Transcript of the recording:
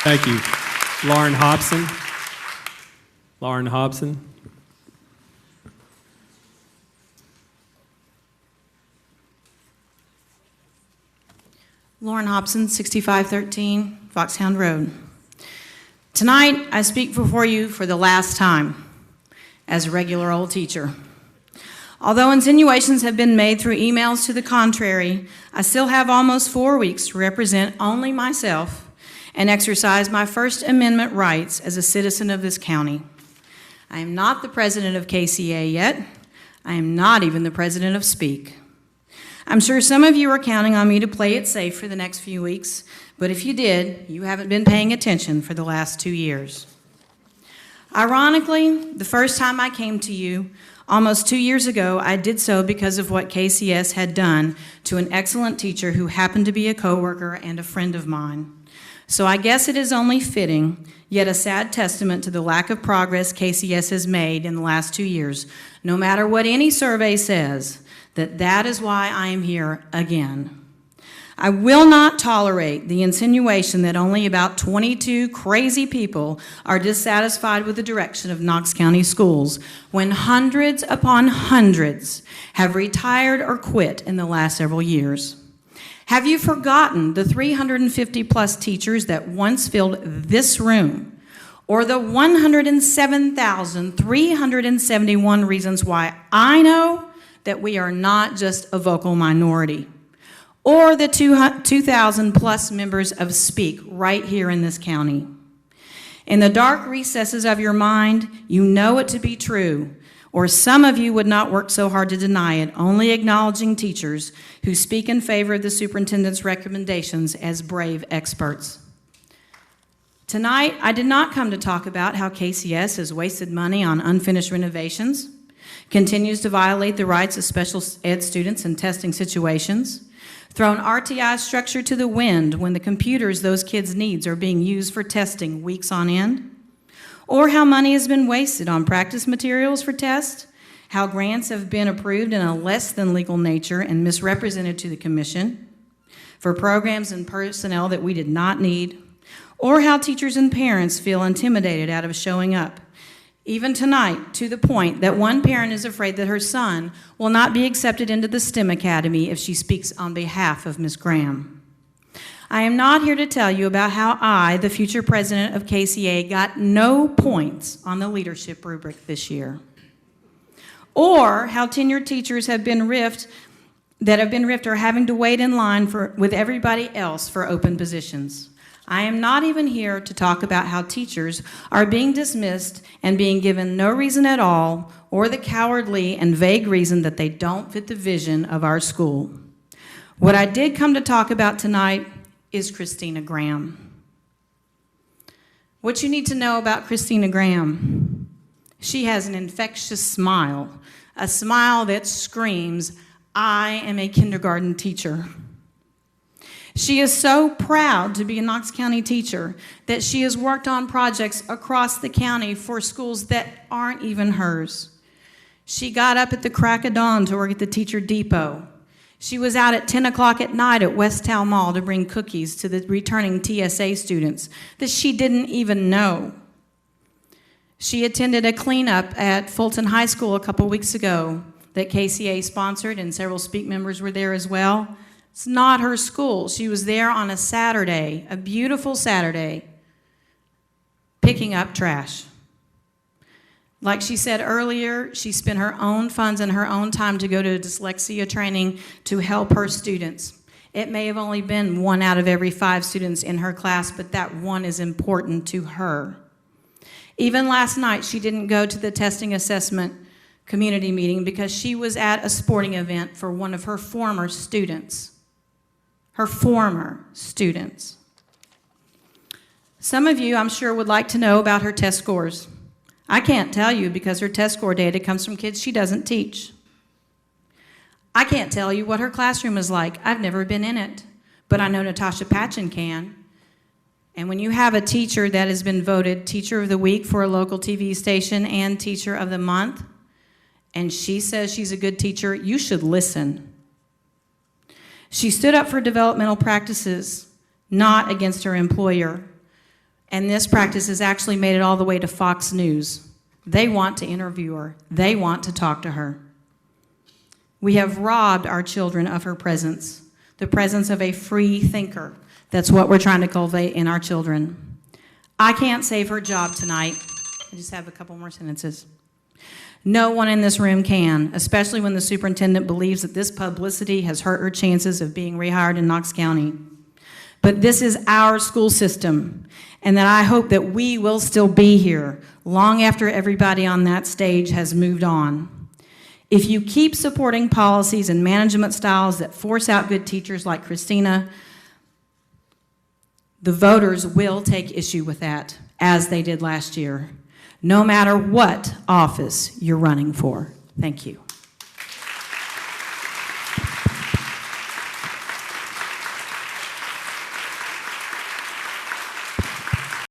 Thank you. Lauren Hopson. Lauren Hopson. Lauren Hopson, 6513 Foxhound Road. Tonight, I speak before you for the last time as a regular old teacher. Although insinuations have been made through emails to the contrary, I still have almost 4 weeks to represent only myself and exercise my First Amendment rights as a citizen of this county. I am not the president of KCA yet. I am not even the president of Speak. I'm sure some of you are counting on me to play it safe for the next few weeks, but if you did, you haven't been paying attention for the last 2 years. Ironically, the first time I came to you, almost 2 years ago, I did so because of what KCS had done to an excellent teacher who happened to be a coworker and a friend of mine. So I guess it is only fitting, yet a sad testament to the lack of progress KCS has made in the last 2 years, no matter what any survey says, that is why I am here again. I will not tolerate the insinuation that only about 22 crazy people are dissatisfied with the direction of Knox County schools when hundreds upon hundreds have retired or quit in the last several years. Have you forgotten the 350 plus teachers that once filled this room, or the 107,371 reasons why I know that we are not just a vocal minority, or the 2,000 plus members of Speak right here in this county? In the dark recesses of your mind, you know it to be true, or some of you would not work so hard to deny it, only acknowledging teachers who speak in favor of the superintendent's recommendations as brave experts. Tonight, I did not come to talk about how KCS has wasted money on unfinished renovations, continues to violate the rights of special ed students in testing situations, thrown RTI structure to the wind when the computers those kids' needs are being used for testing weeks on end, or how money has been wasted on practice materials for tests, how grants have been approved in a less than legal nature and misrepresented to the commission for programs and personnel that we did not need, or how teachers and parents feel intimidated out of showing up. Even tonight, to the point that one parent is afraid that her son will not be accepted into the STEM Academy if she speaks on behalf of Ms. Graham. I am not here to tell you about how I, the future president of KCA, got no points on the leadership rubric this year, or how tenured teachers have been riffed or having to wait in line with everybody else for open positions. I am not even here to talk about how teachers are being dismissed and being given no reason at all, or the cowardly and vague reason that they don't fit the vision of our school. What I did come to talk about tonight is Christina Graham. What you need to know about Christina Graham: she has an infectious smile, a smile that screams, "I am a kindergarten teacher." She is so proud to be a Knox County teacher that she has worked on projects across the county for schools that aren't even hers. She got up at the crack of dawn to work at the teacher depot. She was out at 10 o'clock at night at West Town Mall to bring cookies to the returning TSA students that she didn't even know. She attended a cleanup at Fulton High School a couple weeks ago that KCA sponsored, and several Speak members were there as well. It's not her school. She was there on a Saturday, a beautiful Saturday, picking up trash. Like she said earlier, she spent her own funds and her own time to go to dyslexia training to help her students. It may have only been 1 out of every 5 students in her class, but that one is important to her. Even last night, she didn't go to the testing assessment community meeting because she was at a sporting event for one of her former students. Some of you, I'm sure, would like to know about her test scores. I can't tell you because her test score data comes from kids she doesn't teach. I can't tell you what her classroom is like. I've never been in it, but I know Natasha Patchen can. And when you have a teacher that has been voted Teacher of the Week for a local TV station and Teacher of the Month, and she says she's a good teacher, you should listen. She stood up for developmental practices, not against her employer. And this practice has actually made it all the way to Fox News. They want to interview her. They want to talk to her. We have robbed our children of her presence, the presence of a free thinker. That's what we're trying to cultivate in our children. I can't save her job tonight. I just have a couple more sentences. No one in this room can, especially when the superintendent believes that this publicity has hurt her chances of being rehired in Knox County. But this is our school system, and that I hope that we will still be here long after everybody on that stage has moved on. If you keep supporting policies and management styles that force out good teachers like Christina, the voters will take issue with that, as they did last year, no matter what office you're running for. Thank you.